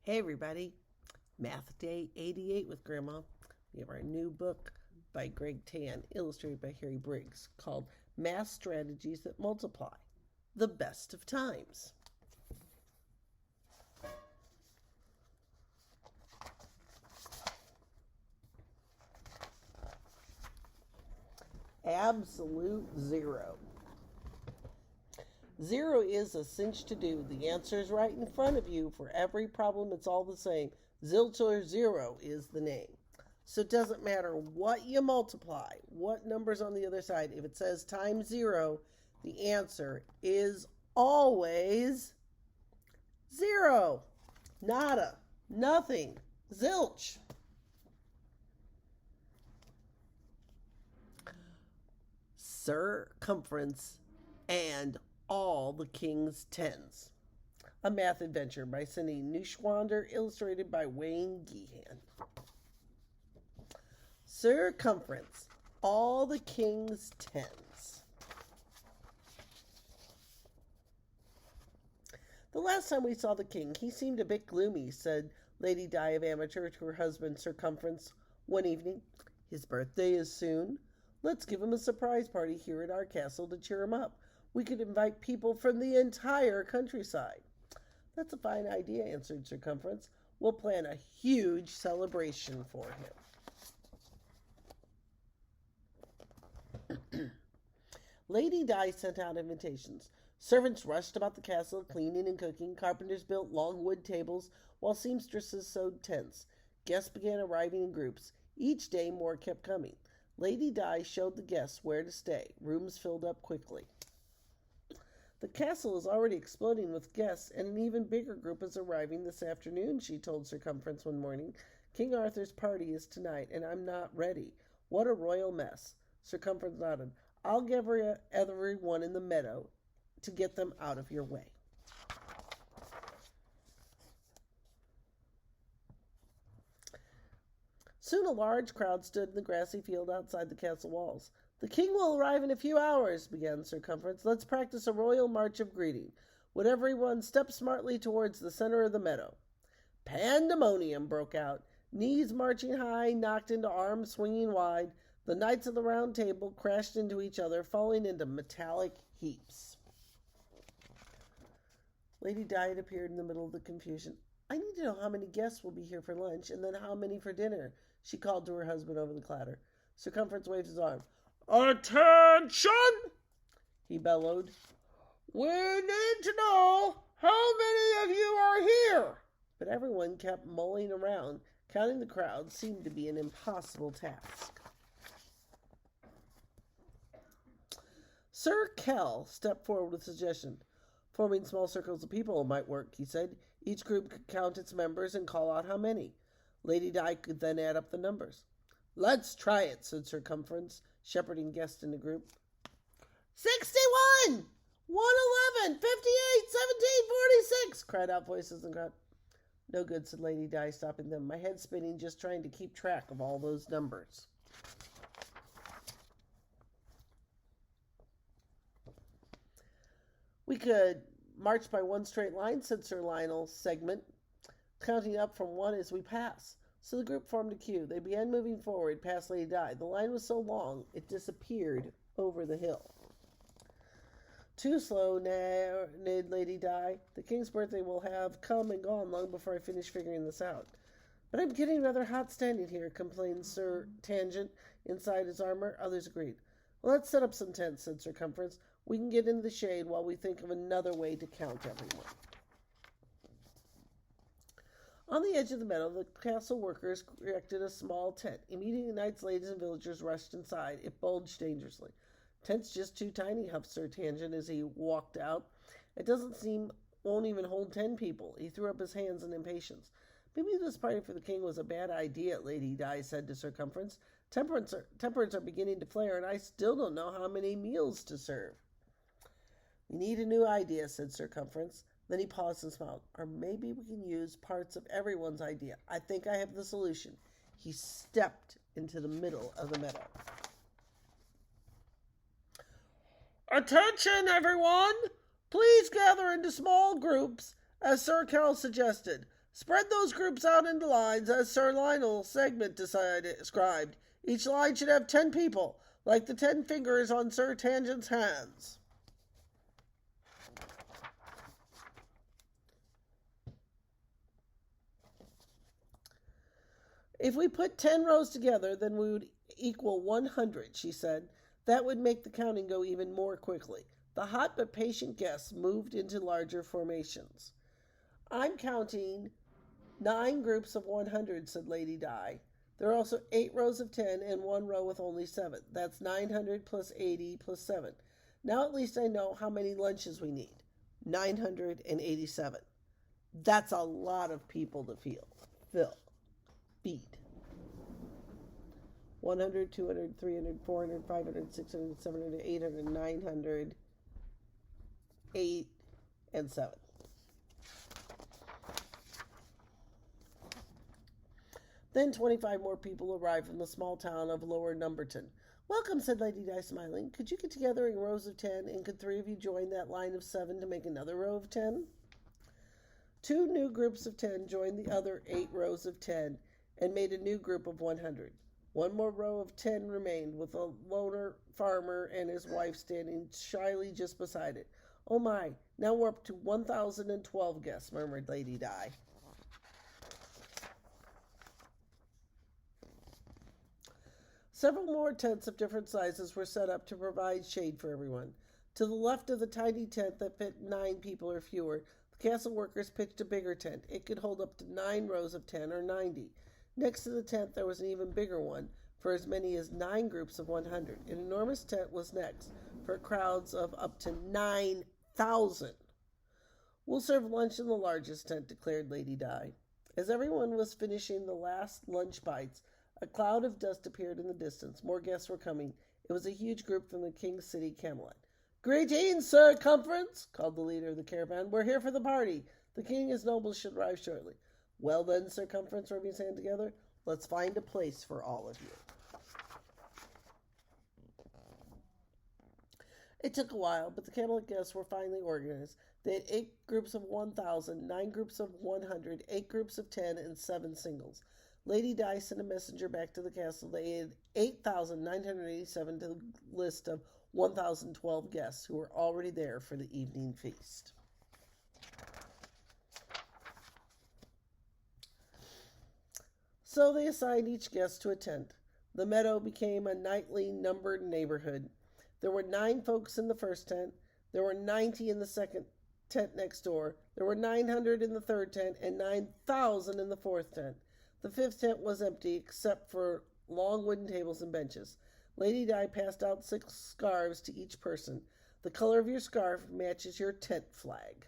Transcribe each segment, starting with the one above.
Hey everybody, Math Day 88 with Grandma. We have our new book by Greg Tan, illustrated by Harry Briggs, called Math Strategies That Multiply, the Best of Times. Absolute zero. Zero is a cinch to do. The answer is right in front of you. For every problem, it's all the same. Zilch or zero is the name. So it doesn't matter what you multiply, what number's on the other side. If it says times zero, the answer is always zero. Nada. Nothing. Zilch. Circumference and all the king's tens. A math adventure by Cindy Neuschwander, illustrated by Wayne Geehan. Circumference, all the king's tens. The last time we saw the king, he seemed a bit gloomy, said Lady Di of Amateur to her husband Circumference one evening. His birthday is soon. Let's give him a surprise party here at our castle to cheer him up. We could invite people from the entire countryside. That's a fine idea, answered Circumference. We'll plan a huge celebration for him. Lady Di sent out invitations. Servants rushed about the castle, cleaning and cooking. Carpenters built long wood tables, while seamstresses sewed tents. Guests began arriving in groups. Each day more kept coming. Lady Di showed the guests where to stay. Rooms filled up quickly. The castle is already exploding with guests, and an even bigger group is arriving this afternoon, she told Circumference one morning. King Arthur's party is tonight, and I'm not ready. What a royal mess. Circumference nodded. I'll give everyone in the meadow to get them out of your way. Soon a large crowd stood in the grassy field outside the castle walls. The king will arrive in a few hours, began Circumference. Let's practice a royal march of greeting. Would everyone step smartly towards the center of the meadow? Pandemonium broke out. Knees marching high knocked into arms swinging wide. The knights of the round table crashed into each other, falling into metallic heaps. Lady Di appeared in the middle of the confusion. I need to know how many guests will be here for lunch, and then how many for dinner, she called to her husband over the clatter. Circumference waved his arm. Attention! He bellowed. We need to know how many of you are here. But everyone kept mulling around. Counting the crowd seemed to be an impossible task. Sir Kell stepped forward with a suggestion. Forming small circles of people might work, he said. Each group could count its members and call out how many. Lady Di could then add up the numbers. Let's try it, said Circumference, shepherding guests in a group. 61! 111! 58! 17! 46! cried out voices in the crowd. No good, said Lady Di, stopping them. My head's spinning just trying to keep track of all those numbers. We could march by one straight line, said Sir Lionel Segment, counting up from one as we pass. So the group formed a queue. They began moving forward past Lady Di. The line was so long, it disappeared over the hill. Too slow, neighed Lady Di. The king's birthday will have come and gone long before I finish figuring this out. But I'm getting rather hot standing here, complained Sir Tangent inside his armor. Others agreed. Well, let's set up some tents, said Circumference. We can get in the shade while we think of another way to count everyone. On the edge of the meadow, the castle workers erected a small tent. Immediately, knights, ladies, and villagers rushed inside. It bulged dangerously. Tent's just too tiny, huffed Sir Tangent as he walked out. It won't even hold 10 people. He threw up his hands in impatience. Maybe this party for the king was a bad idea, Lady Di said to Circumference. Tempers are beginning to flare, and I still don't know how many meals to serve. We need a new idea, said Circumference. Then he paused and smiled. Or maybe we can use parts of everyone's idea. I think I have the solution. He stepped into the middle of the meadow. Attention, everyone! Please gather into small groups, as Sir Carol suggested. Spread those groups out into lines as Sir Lionel Segment described. Each line should have 10 people, like the 10 fingers on Sir Tangent's hands. If we put 10 rows together, then we would equal 100, she said. That would make the counting go even more quickly. The hot but patient guests moved into larger formations. I'm counting 9 groups of 100, said Lady Di. There are also 8 rows of 10 and 1 row with only 7. That's 900 plus 80 plus 7. Now at least I know how many lunches we need. 987. That's a lot of people to fill. Feed. 100, 200, 300, 400, 500, 600, 700, 800, 900, 8, and 7. Then 25 more people arrived from the small town of Lower Numberton. Welcome, said Lady Di, smiling. Could you get together in rows of 10, and could 3 of you join that line of 7 to make another row of 10? 2 new groups of 10 joined the other 8 rows of 10 and made a new group of 100. 1 more row of 10 remained, with a loner farmer and his wife standing shyly just beside it. Oh my, now we're up to 1,012 guests, murmured Lady Di. Several more tents of different sizes were set up to provide shade for everyone. To the left of the tiny tent that fit 9 people or fewer, the castle workers pitched a bigger tent. It could hold up to 9 rows of 10 or 90. Next to the tent there was an even bigger one, for as many as 9 groups of 100. An enormous tent was next, for crowds of up to 9,000. We'll serve lunch in the largest tent, declared Lady Di. As everyone was finishing the last lunch bites, a cloud of dust appeared in the distance. More guests were coming. It was a huge group from the King's City, Camelot. Greetings, Sir Cumference, called the leader of the caravan. We're here for the party. The king and his nobles should arrive shortly. Well then, Sir Cumference, rubbing his hand together, let's find a place for all of you. It took a while, but the Camelot guests were finally organized. They had 8 groups of 1,000, 9 groups of 100, 8 groups of 10, and 7 singles. Lady Di sent a messenger back to the castle. They had 8,987 to the list of 1,012 guests who were already there for the evening feast. So they assigned each guest to a tent. The meadow became a nightly numbered neighborhood. There were 9 folks in the first tent. There were 90 in the second tent next door. There were 900 in the third tent and 9,000 in the fourth tent. The fifth tent was empty except for long wooden tables and benches. Lady Di passed out 6 scarves to each person. The color of your scarf matches your tent flag.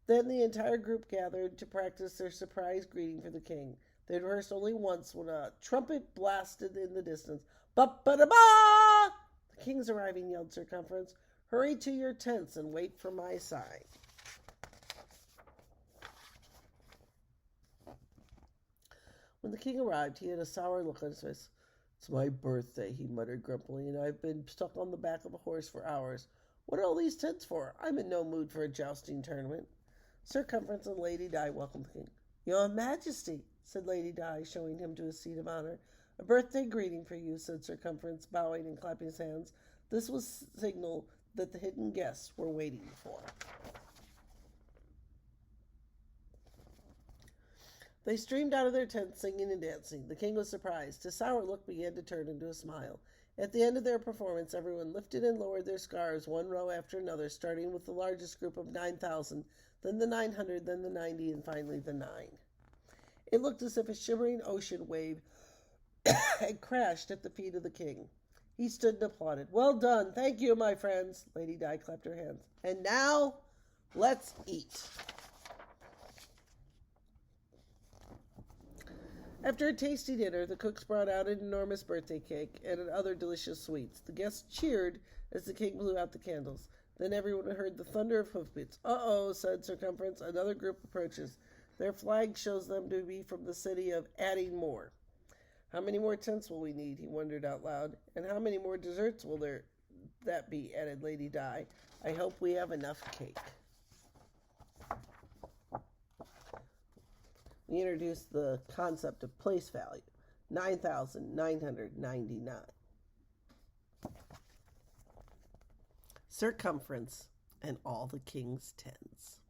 Then the entire group gathered to practice their surprise greeting for the king. They rehearsed only once when a trumpet blasted in the distance. Ba-ba-da-ba! The king's arriving, yelled Sir Cumference. Hurry to your tents and wait for my sign. When the king arrived, he had a sour look on his face. It's my birthday, he muttered grumpily, and I've been stuck on the back of a horse for hours. What are all these tents for? I'm in no mood for a jousting tournament. Sir Cumference and Lady Di welcomed the king. Your Majesty, said Lady Di, showing him to his seat of honor. A birthday greeting for you, said Sir Cumference, bowing and clapping his hands. This was signal that the hidden guests were waiting for. They streamed out of their tents, singing and dancing. The king was surprised. His sour look began to turn into a smile. At the end of their performance, everyone lifted and lowered their scarves, one row after another, starting with the largest group of 9,000, then the 900, then the 90, and finally the 9. It looked as if a shimmering ocean wave had crashed at the feet of the king. He stood and applauded. Well done. Thank you, my friends. Lady Di clapped her hands. And now, let's eat. After a tasty dinner, the cooks brought out an enormous birthday cake and other delicious sweets. The guests cheered as the king blew out the candles. Then everyone heard the thunder of hoofbeats. Uh-oh, said Sir Cumference. Another group approaches. Their flag shows them to be from the city of Addingmore. How many more tents will we need? He wondered out loud. And how many more desserts will that be? Added Lady Di. I hope we have enough cake. he introduced the concept of place value, 9,999. Circumference and all the king's tens.